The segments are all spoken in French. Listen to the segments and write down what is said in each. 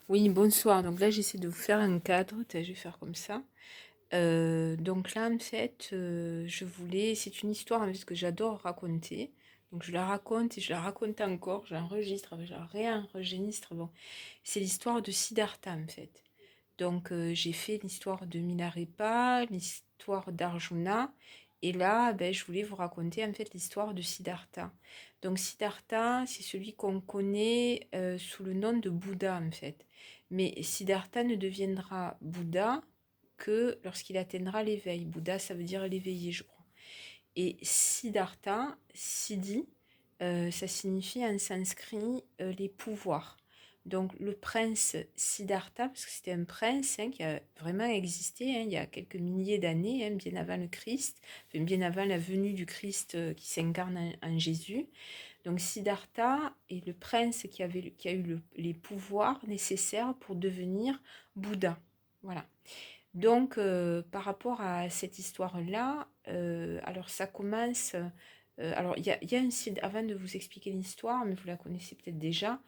Oui, bonsoir. Donc là, j'essaie de vous faire un cadre. Je vais faire comme ça. Donc là, en fait, c'est une histoire en fait, que j'adore raconter. Donc je la raconte et je la raconte encore. J'enregistre, je la réenregistre. Bon, c'est l'histoire de Siddhartha en fait. Donc j'ai fait l'histoire de Milarepa, l'histoire d'Arjuna. Et là, ben, je voulais vous raconter en fait l'histoire de Siddhartha. Donc Siddhartha, c'est celui qu'on connaît sous le nom de Bouddha en fait. Mais Siddhartha ne deviendra Bouddha que lorsqu'il atteindra l'éveil. Bouddha, ça veut dire l'éveillé, je crois. Et Siddhartha, Siddhi, ça signifie en sanskrit les pouvoirs. Donc le prince Siddhartha, parce que c'était un prince qui a vraiment existé il y a quelques milliers d'années, bien avant le Christ, enfin, bien avant la venue du Christ qui s'incarne en Jésus. Donc Siddhartha est le prince qui a eu les pouvoirs nécessaires pour devenir Bouddha. Voilà. Donc, par rapport à cette histoire-là, alors ça commence. Alors, il y a un site, avant de vous expliquer l'histoire, mais vous la connaissez peut-être déjà,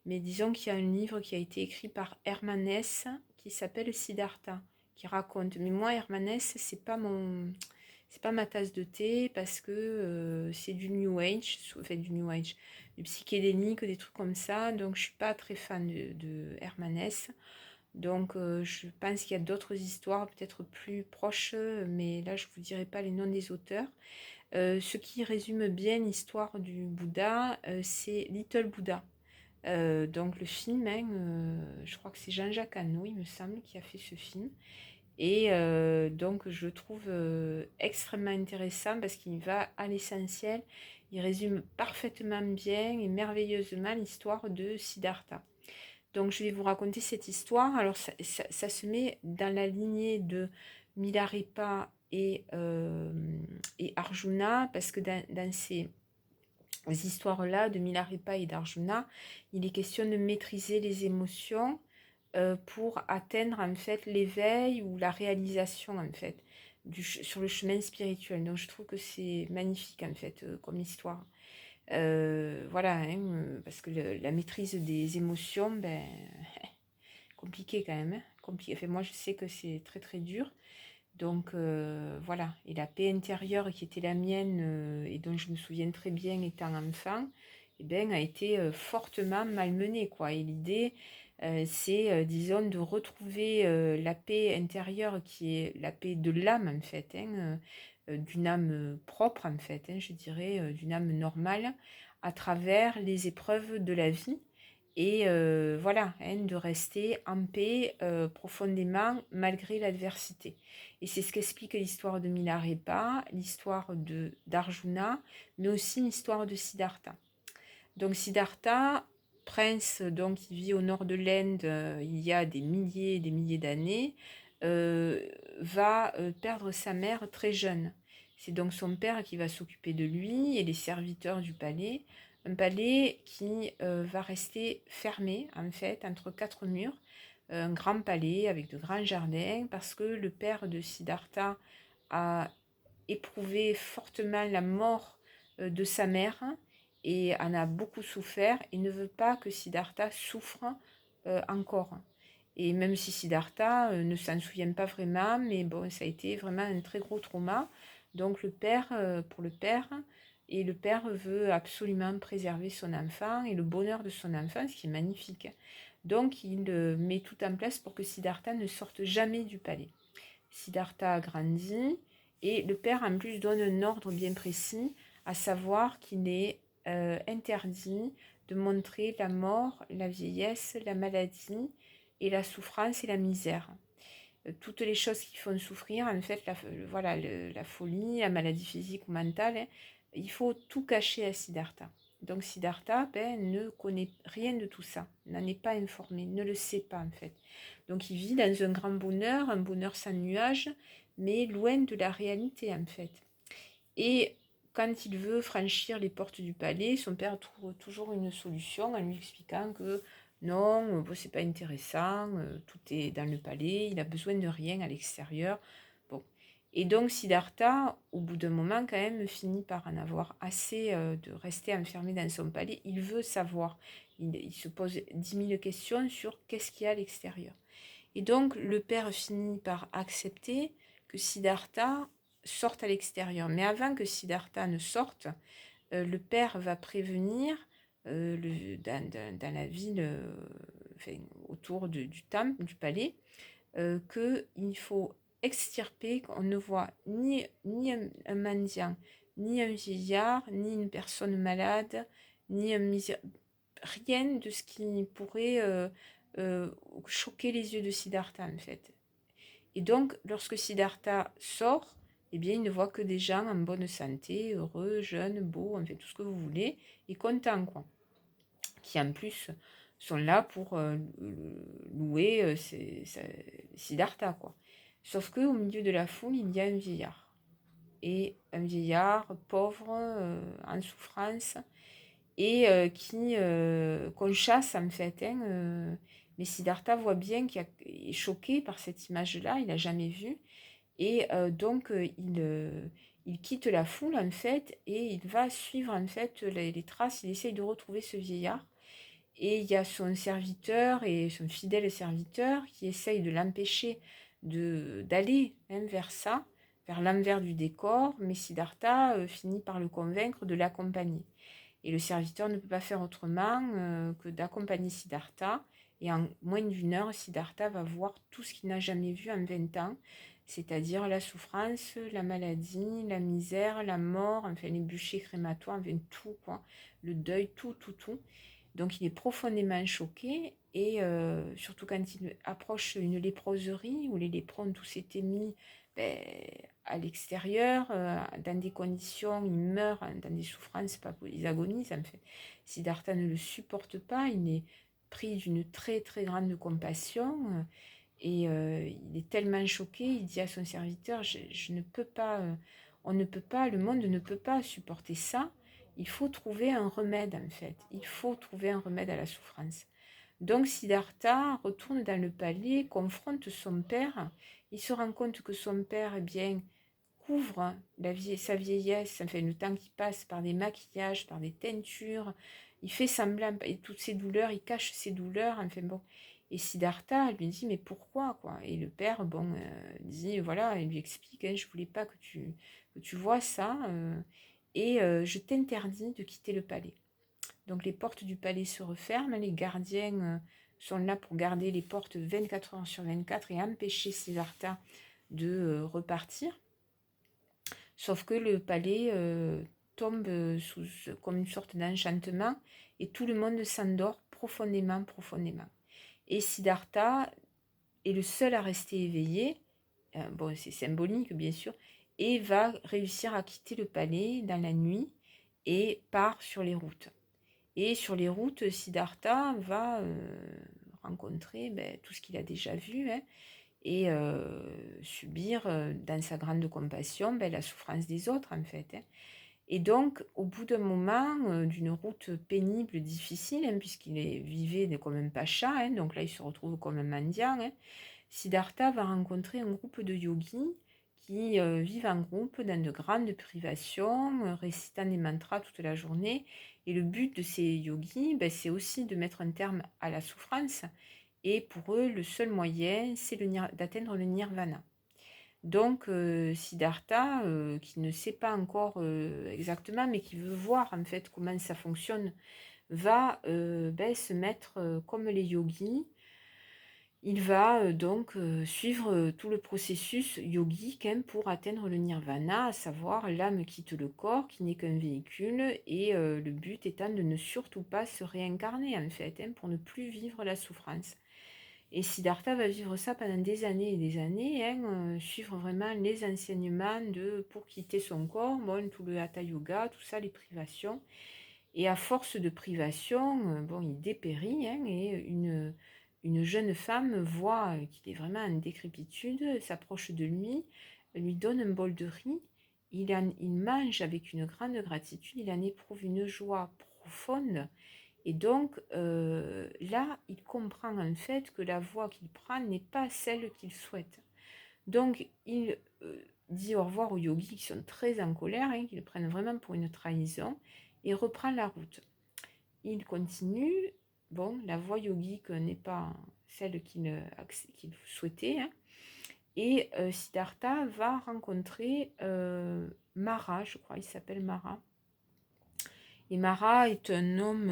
mais disons qu'il y a un livre qui a été écrit par Hermann Hesse qui s'appelle Siddhartha, qui raconte. Mais moi, Hermann Hesse, c'est pas ma tasse de thé parce que c'est du New Age, enfin du New Age, du psychédélique, des trucs comme ça, donc je suis pas très fan de Hermann Hesse. Donc, je pense qu'il y a d'autres histoires peut-être plus proches, mais là, je ne vous dirai pas les noms des auteurs. Ce qui résume bien l'histoire du Bouddha, c'est Little Buddha. Donc, le film, je crois que c'est Jean-Jacques Hano, il me semble, qui a fait ce film. Et donc, je le trouve extrêmement intéressant parce qu'il va à l'essentiel. Il résume parfaitement bien et merveilleusement l'histoire de Siddhartha. Donc, je vais vous raconter cette histoire. Alors, ça se met dans la lignée de Milarepa et Arjuna, parce que dans ces histoires-là de Milarepa et d'Arjuna, il est question de maîtriser les émotions pour atteindre en fait l'éveil ou la réalisation en fait sur le chemin spirituel. Donc, je trouve que c'est magnifique en fait comme histoire. Voilà, parce que la maîtrise des émotions, ben, compliqué quand même. Compliqué. Enfin, moi, je sais que c'est très très dur. Donc voilà. Et la paix intérieure qui était la mienne et dont je me souviens très bien étant enfant, eh ben, a été fortement malmenée, quoi. Et l'idée, c'est, disons, de retrouver la paix intérieure qui est la paix de l'âme, en fait, d'une âme propre, en fait, je dirais, d'une âme normale, à travers les épreuves de la vie et voilà, de rester en paix profondément malgré l'adversité. Et c'est ce qu'explique l'histoire de Milarepa, l'histoire d'Arjuna, mais aussi l'histoire de Siddhartha. Donc Siddhartha, prince donc qui vit au nord de l'Inde il y a des milliers et des milliers d'années, va perdre sa mère très jeune. C'est donc son père qui va s'occuper de lui et les serviteurs du palais. Un palais qui va rester fermé en fait entre quatre murs. Un grand palais avec de grands jardins parce que le père de Siddhartha a éprouvé fortement la mort de sa mère et en a beaucoup souffert et ne veut pas que Siddhartha souffre encore. Et même si Siddhartha ne s'en souvient pas vraiment, mais bon, ça a été vraiment un très gros trauma. Donc le père, pour le père, et le père veut absolument préserver son enfant et le bonheur de son enfant, ce qui est magnifique. Donc il met tout en place pour que Siddhartha ne sorte jamais du palais. Siddhartha grandit et le père en plus donne un ordre bien précis, à savoir qu'il est interdit de montrer la mort, la vieillesse, la maladie et la souffrance et la misère. Toutes les choses qui font souffrir, en fait, voilà, la folie, la maladie physique ou mentale, il faut tout cacher à Siddhartha. Donc Siddhartha ne connaît rien de tout ça, n'en est pas informé, ne le sait pas en fait. Donc il vit dans un bonheur sans nuage, mais loin de la réalité en fait. Et quand il veut franchir les portes du palais, son père trouve toujours une solution en lui expliquant que non, bon, c'est pas intéressant, tout est dans le palais, il a besoin de rien à l'extérieur. Bon. Et donc Siddhartha, au bout d'un moment, quand même, finit par en avoir assez de rester enfermé dans son palais. Il veut savoir. Il se pose 10 000 questions sur qu'est-ce qu'il y a à l'extérieur. Et donc, le père finit par accepter que Siddhartha sorte à l'extérieur. Mais avant que Siddhartha ne sorte, le père va prévenir dans la ville, enfin, autour du temple, du palais, qu'il faut extirper, qu'on ne voit ni un mendiant, ni un vieillard, ni une personne malade, ni un rien de ce qui pourrait choquer les yeux de Siddhartha en fait. Et donc, lorsque Siddhartha sort, eh bien, il ne voit que des gens en bonne santé, heureux, jeunes, beaux, enfin tout ce que vous voulez, et contents, quoi. Qui en plus sont là pour louer Siddhartha, quoi. Sauf qu'au milieu de la foule, il y a un vieillard. Et un vieillard pauvre, en souffrance, et qu'on chasse en fait. Mais Siddhartha voit bien qu'il est choqué par cette image-là, il n'a jamais vu. Et donc, il quitte la foule, en fait, et il va suivre, en fait, les traces. Il essaye de retrouver ce vieillard. Et il y a son serviteur et son fidèle serviteur qui essaye de l'empêcher d'aller vers ça, vers l'envers du décor. Mais Siddhartha finit par le convaincre de l'accompagner. Et le serviteur ne peut pas faire autrement que d'accompagner Siddhartha. Et en moins d'1 heure, Siddhartha va voir tout ce qu'il n'a jamais vu en 20 ans, c'est-à-dire la souffrance, la maladie, la misère, la mort, enfin les bûchers crématoires, enfin tout, quoi. Le deuil, tout, tout, tout. Donc il est profondément choqué et surtout quand il approche une léproserie où les léprons tous été mis ben, à l'extérieur, dans des conditions, ils meurent, dans des souffrances, pas, ils agonisent en fait. Siddhartha ne le supporte pas, il est pris d'une très très grande compassion et il est tellement choqué, il dit à son serviteur, je ne peux pas, on ne peut pas, le monde ne peut pas supporter ça. Il faut trouver un remède en fait. Il faut trouver un remède à la souffrance. Donc Siddhartha retourne dans le palais, confronte son père. Il se rend compte que son père, eh bien, couvre sa vieillesse, enfin le temps qui passe par des maquillages, par des teintures. Il fait semblant, et toutes ses douleurs, il cache ses douleurs, enfin bon. Et Siddhartha lui dit, mais pourquoi, quoi? Et le père, bon, dit, voilà, il lui explique, hein, je voulais pas que tu vois ça, et je t'interdis de quitter le palais. Donc les portes du palais se referment, les gardiens sont là pour garder les portes 24 heures sur 24 et empêcher Siddhartha de repartir. Sauf que le palais tombe comme une sorte d'enchantement et tout le monde s'endort profondément, profondément. Et Siddhartha est le seul à rester éveillé, bon c'est symbolique bien sûr, et va réussir à quitter le palais dans la nuit et part sur les routes. Et sur les routes, Siddhartha va rencontrer tout ce qu'il a déjà vu, hein, et subir dans sa grande compassion la souffrance des autres en fait. Hein. Et donc, au bout d'un moment, d'une route pénible, difficile, hein, puisqu'il vivait comme un pacha, hein, donc là il se retrouve comme un mendiant, hein, Siddhartha va rencontrer un groupe de yogis qui vivent en groupe dans de grandes privations, récitant des mantras toute la journée. Et le but de ces yogis, c'est aussi de mettre un terme à la souffrance. Et pour eux, le seul moyen, c'est d'atteindre le nirvana. Donc, Siddhartha, qui ne sait pas encore exactement, mais qui veut voir en fait comment ça fonctionne, va se mettre comme les yogis. Il va donc suivre tout le processus yogique hein, pour atteindre le nirvana, à savoir l'âme quitte le corps qui n'est qu'un véhicule et le but étant de ne surtout pas se réincarner en fait hein, pour ne plus vivre la souffrance. Et Siddhartha va vivre ça pendant des années et des années, hein, suivre vraiment les enseignements pour quitter son corps, bon, tout le hatha yoga, tout ça, les privations. Et à force de privation, bon, il dépérit hein, et une jeune femme voit qu'il est vraiment en décrépitude, s'approche de lui donne un bol de riz, il mange avec une grande gratitude, il en éprouve une joie profonde. Et donc là, il comprend en fait que la voie qu'il prend n'est pas celle qu'il souhaite. Donc il dit au revoir aux yogis qui sont très en colère, hein, qui le prennent vraiment pour une trahison, et reprend la route. Il continue bon, la voie yogique n'est pas celle qu'il souhaitait, hein. Et Siddhartha va rencontrer Mara, je crois, il s'appelle Mara. Et Mara est un homme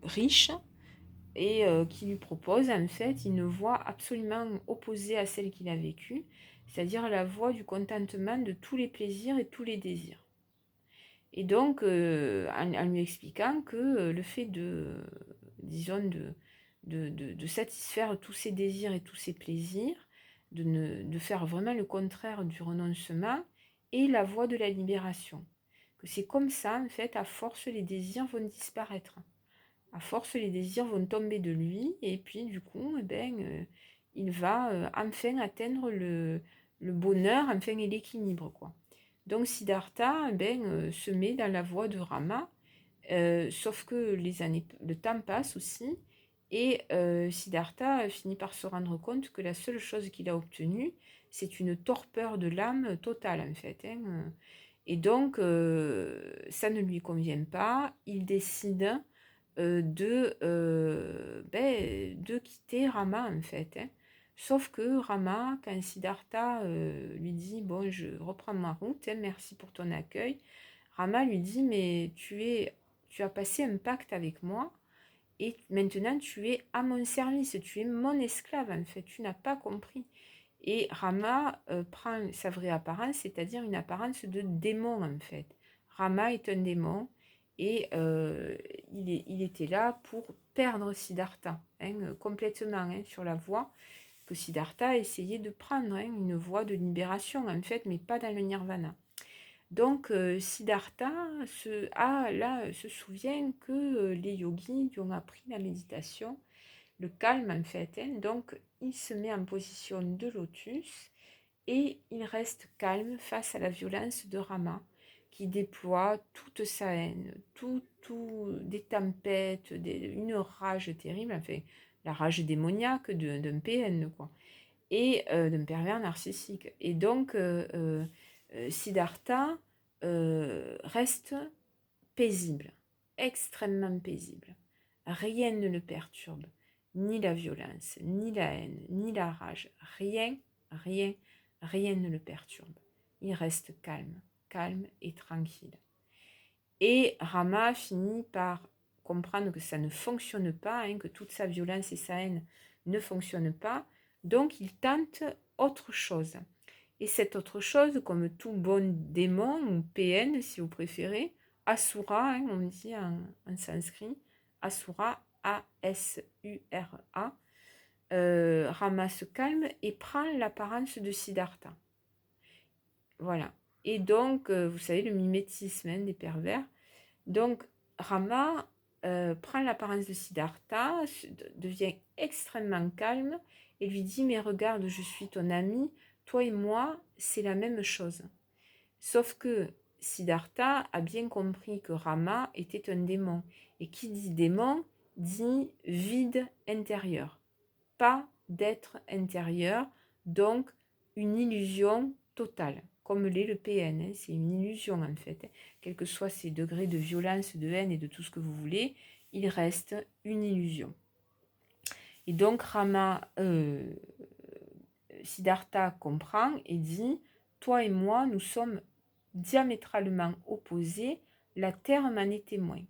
riche et qui lui propose en fait une voie absolument opposée à celle qu'il a vécue, c'est-à-dire la voie du contentement de tous les plaisirs et tous les désirs. Et donc, en lui expliquant que le fait disons, de satisfaire tous ses désirs et tous ses plaisirs, de faire vraiment le contraire du renoncement, est la voie de la libération. Que c'est comme ça, en fait, à force, les désirs vont disparaître. À force, les désirs vont tomber de lui, et puis, du coup, eh ben, il va enfin atteindre le bonheur, enfin, et l'équilibre, quoi. Donc Siddhartha se met dans la voie de Rama, sauf que le temps passe aussi, et Siddhartha finit par se rendre compte que la seule chose qu'il a obtenue, c'est une torpeur de l'âme totale en fait, hein. Et donc ça ne lui convient pas, il décide de quitter Rama en fait, hein. Sauf que Rama, quand Siddhartha lui dit bon, je reprends ma route, hein, merci pour ton accueil, Rama lui dit mais tu as passé un pacte avec moi et maintenant tu es à mon service, tu es mon esclave en fait, tu n'as pas compris. Et Rama prend sa vraie apparence, c'est-à-dire une apparence de démon en fait. Rama est un démon et il était là pour perdre Siddhartha, hein, complètement, hein, sur la voie que Siddhartha essayait de prendre, hein, une voie de libération en fait, mais pas dans le nirvana. Donc Siddhartha se souvient que les yogis lui ont appris la méditation, le calme en fait, hein. Donc il se met en position de lotus et il reste calme face à la violence de Rama, qui déploie toute sa haine, des tempêtes, une rage terrible, enfin la rage démoniaque d'un PN, quoi, et d'un pervers narcissique. Et donc Siddhartha reste paisible, extrêmement paisible. Rien ne le perturbe, ni la violence, ni la haine, ni la rage. Rien, rien, rien ne le perturbe. Il reste calme, calme et tranquille. Et Rama finit par comprendre que ça ne fonctionne pas, hein, que toute sa violence et sa haine ne fonctionnent pas. Donc il tente autre chose. Et cette autre chose, comme tout bon démon, ou PN si vous préférez, Asura, hein, on dit en sanskrit, Asura, A-S-U-R-A, Rama se calme et prend l'apparence de Siddhartha. Voilà. Et donc, vous savez, le mimétisme, hein, des pervers. Donc, Rama prend l'apparence de Siddhartha, devient extrêmement calme et lui dit « Mais regarde, je suis ton ami, toi et moi, c'est la même chose. » Sauf que Siddhartha a bien compris que Rama était un démon. Et qui dit démon dit vide intérieur, pas d'être intérieur, donc une illusion totale, comme l'est le PN, hein, c'est une illusion en fait, hein. Quels que soient ses degrés de violence, de haine et de tout ce que vous voulez, il reste une illusion. Et donc Siddhartha comprend et dit « Toi et moi, nous sommes diamétralement opposés, la terre m'en est témoin. »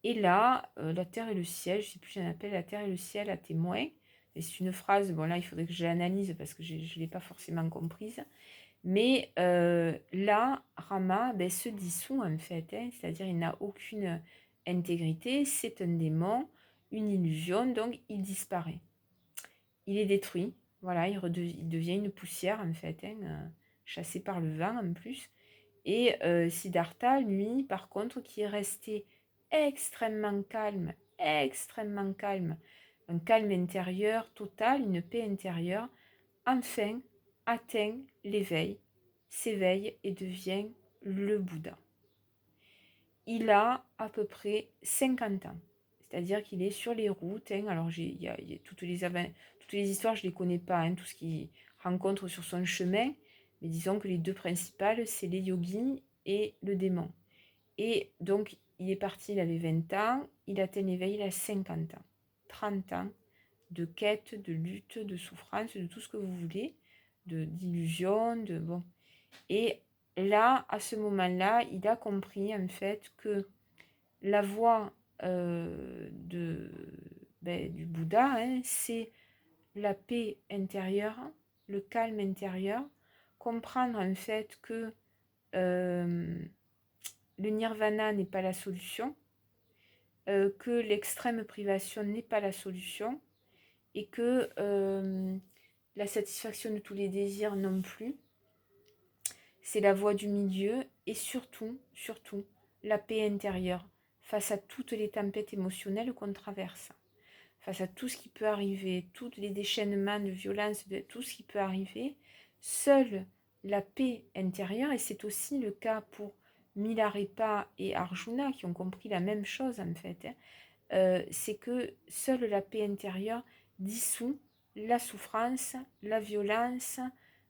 Et là, la terre et le ciel, je ne sais plus, j'en appelle la terre et le ciel à témoin. Et c'est une phrase, bon là, il faudrait que je l'analyse parce que je ne l'ai pas forcément comprise. Mais là, Rama se dissout en fait, hein, c'est-à-dire il n'a aucune intégrité, c'est un démon, une illusion, donc il disparaît. Il est détruit, voilà, il devient une poussière en fait, hein, chassé par le vent en plus. Et Siddhartha, lui, par contre, qui est resté extrêmement calme, un calme intérieur total, une paix intérieure, enfin atteint l'éveil, s'éveille et devient le Bouddha. Il a à peu près 50 ans, c'est-à-dire qu'il est sur les routes, hein. Alors il y a toutes les histoires, je ne les connais pas, hein, tout ce qu'il rencontre sur son chemin, mais disons que les deux principales, c'est les yogis et le démon. Et donc, il est parti, il avait 20 ans, il atteint l'éveil, il a 50 ans. 30 ans de quête, de lutte, de souffrance, de tout ce que vous voulez, d'illusion, de bon. Et là, à ce moment-là, il a compris en fait que la voie du Bouddha, hein, c'est la paix intérieure, le calme intérieur, comprendre en fait que le nirvana n'est pas la solution, que l'extrême privation n'est pas la solution, et que la satisfaction de tous les désirs non plus. C'est la voie du milieu et surtout, surtout, la paix intérieure face à toutes les tempêtes émotionnelles qu'on traverse, face à tout ce qui peut arriver, tous les déchaînements de violence, de tout ce qui peut arriver. Seule la paix intérieure, et c'est aussi le cas pour Milarepa et Arjuna qui ont compris la même chose en fait, c'est que seule la paix intérieure dissout la souffrance, la violence,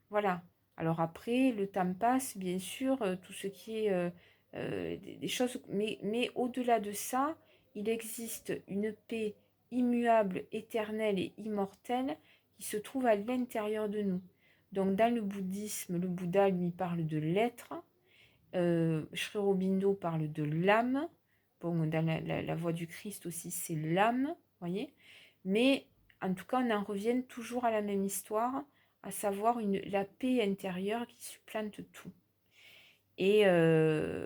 voilà. Alors après, le temps passe, bien sûr, tout ce qui est des choses, mais au-delà de ça, il existe une paix immuable, éternelle et immortelle qui se trouve à l'intérieur de nous. Donc dans le bouddhisme, le Bouddha lui parle de l'être, Sri Aurobindo parle de l'âme. Bon, dans la voie du Christ aussi, c'est l'âme, voyez. Mais en tout cas, on en revient toujours à la même histoire, à savoir la paix intérieure qui supplante tout. Et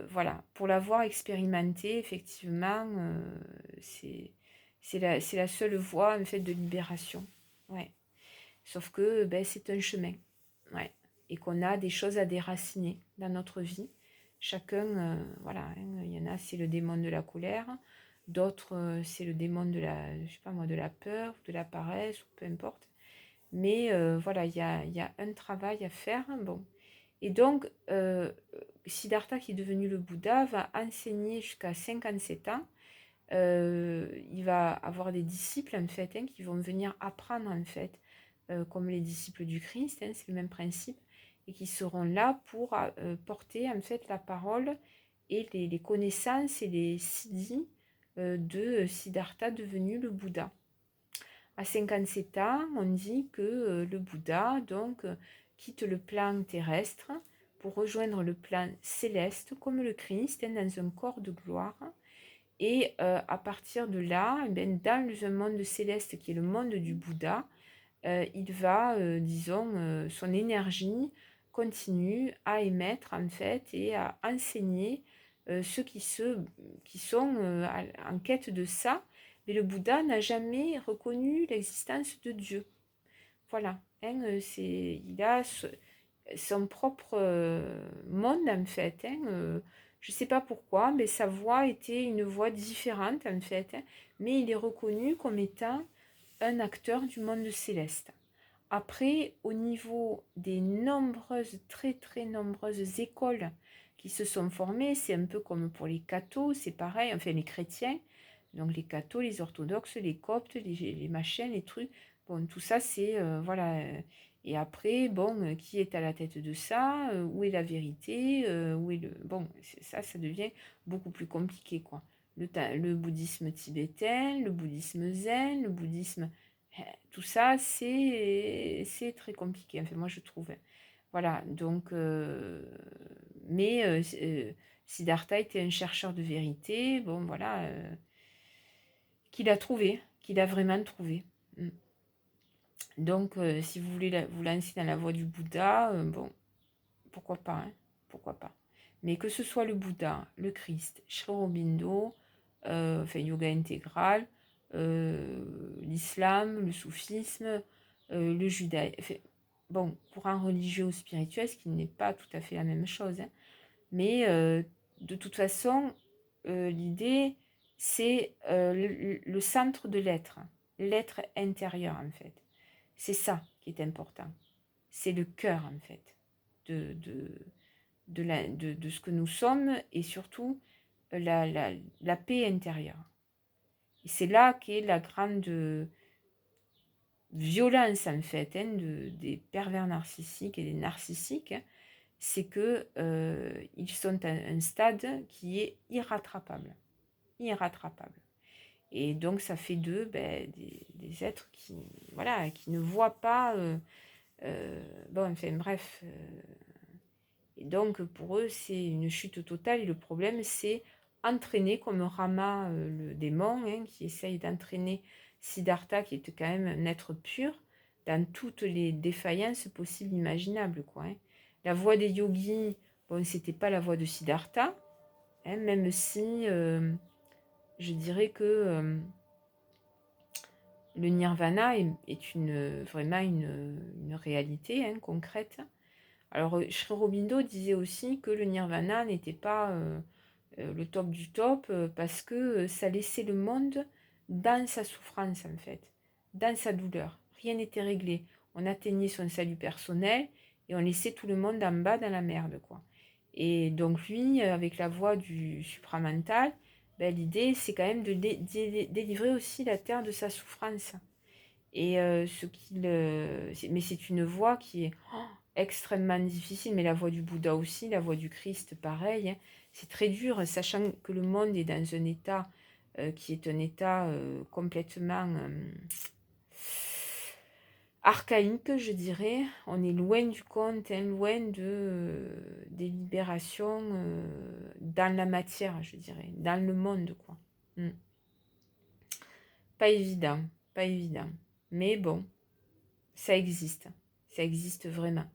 voilà, pour l'avoir expérimenté, effectivement, c'est la seule voie en fait de libération. Ouais. Sauf que c'est un chemin. Ouais. Et qu'on a des choses à déraciner dans notre vie. Chacun, voilà, hein, il y en a, c'est le démon de la colère, d'autres, c'est le démon de la, je sais pas moi, de la peur, de la paresse, ou peu importe. Mais voilà, il y a un travail à faire. Bon. Et donc, Siddhartha, qui est devenu le Bouddha, va enseigner jusqu'à 57 ans. Il va avoir des disciples, en fait, hein, qui vont venir apprendre, en fait, comme les disciples du Christ, hein, c'est le même principe, et qui seront là pour porter, en fait, la parole et les connaissances et les siddhis de Siddhartha devenu le Bouddha. À 57 ans, on dit que le Bouddha donc quitte le plan terrestre pour rejoindre le plan céleste comme le Christ dans un corps de gloire. Et à partir de là, dans un monde céleste qui est le monde du Bouddha, il va, disons, son énergie continue à émettre en fait et à enseigner ceux qui sont en quête de ça. Mais le Bouddha n'a jamais reconnu l'existence de Dieu. Voilà, hein, il a son propre monde en fait. Hein, je ne sais pas pourquoi, mais sa voix était une voix différente en fait. Hein, mais il est reconnu comme étant un acteur du monde céleste. Après, au niveau des nombreuses, très très nombreuses écoles qui se sont formées, c'est un peu comme pour les cathos, c'est pareil, enfin les chrétiens, donc les cathos, les orthodoxes, les coptes, les machins, les trucs, bon, tout ça c'est, voilà, et après, bon, qui est à la tête de ça, où est la vérité, où est le... Bon, ça devient beaucoup plus compliqué, quoi. Le bouddhisme tibétain, le bouddhisme zen, le bouddhisme... Tout ça, c'est très compliqué, enfin, moi je trouve. Voilà, donc, mais Siddhartha était un chercheur de vérité, bon, voilà, qu'il a trouvé, qu'il a vraiment trouvé. Mm. Donc, si vous voulez vous lancer dans la voie du Bouddha, bon, pourquoi pas, hein, pourquoi pas. Mais que ce soit le Bouddha, le Christ, Sri Aurobindo, enfin yoga intégral, l'islam, le soufisme, le judaïsme. Enfin, bon, courant religieux ou spirituel, ce qui n'est pas tout à fait la même chose. Hein. Mais de toute façon, l'idée, c'est le centre de l'être intérieur en fait. C'est ça qui est important. C'est le cœur en fait de ce que nous sommes et surtout la paix intérieure. Et c'est là qu'est la grande violence en fait hein, des pervers narcissiques et des narcissiques, hein, c'est que ils sont à un stade qui est irrattrapable. irrattrapables. Et donc, ça fait d'eux des êtres qui, voilà, qui ne voient pas... bon, enfin, bref. Et donc, pour eux, c'est une chute totale. Et le problème, c'est entraîner, comme Rama, le démon, hein, qui essaye d'entraîner Siddhartha, qui est quand même un être pur, dans toutes les défaillances possibles, imaginables, quoi, hein. La voie des yogis, bon, c'était pas la voie de Siddhartha, hein, même si je dirais que le nirvana est vraiment une réalité, hein, concrète. Alors, Sri Aurobindo disait aussi que le nirvana n'était pas le top du top parce que ça laissait le monde dans sa souffrance, en fait, dans sa douleur. Rien n'était réglé. On atteignait son salut personnel et on laissait tout le monde en bas dans la merde, quoi. Et donc, lui, avec la voix du supramental, l'idée, c'est quand même de délivrer aussi la terre de sa souffrance. Et mais c'est une voie qui est extrêmement difficile, mais la voie du Bouddha aussi, la voie du Christ, pareil, hein. C'est très dur, sachant que le monde est dans un état qui est un état complètement archaïque, je dirais. On est loin du compte, hein, loin des libérations dans la matière, je dirais, dans le monde, quoi. Mm. Pas évident, pas évident. Mais bon, ça existe vraiment.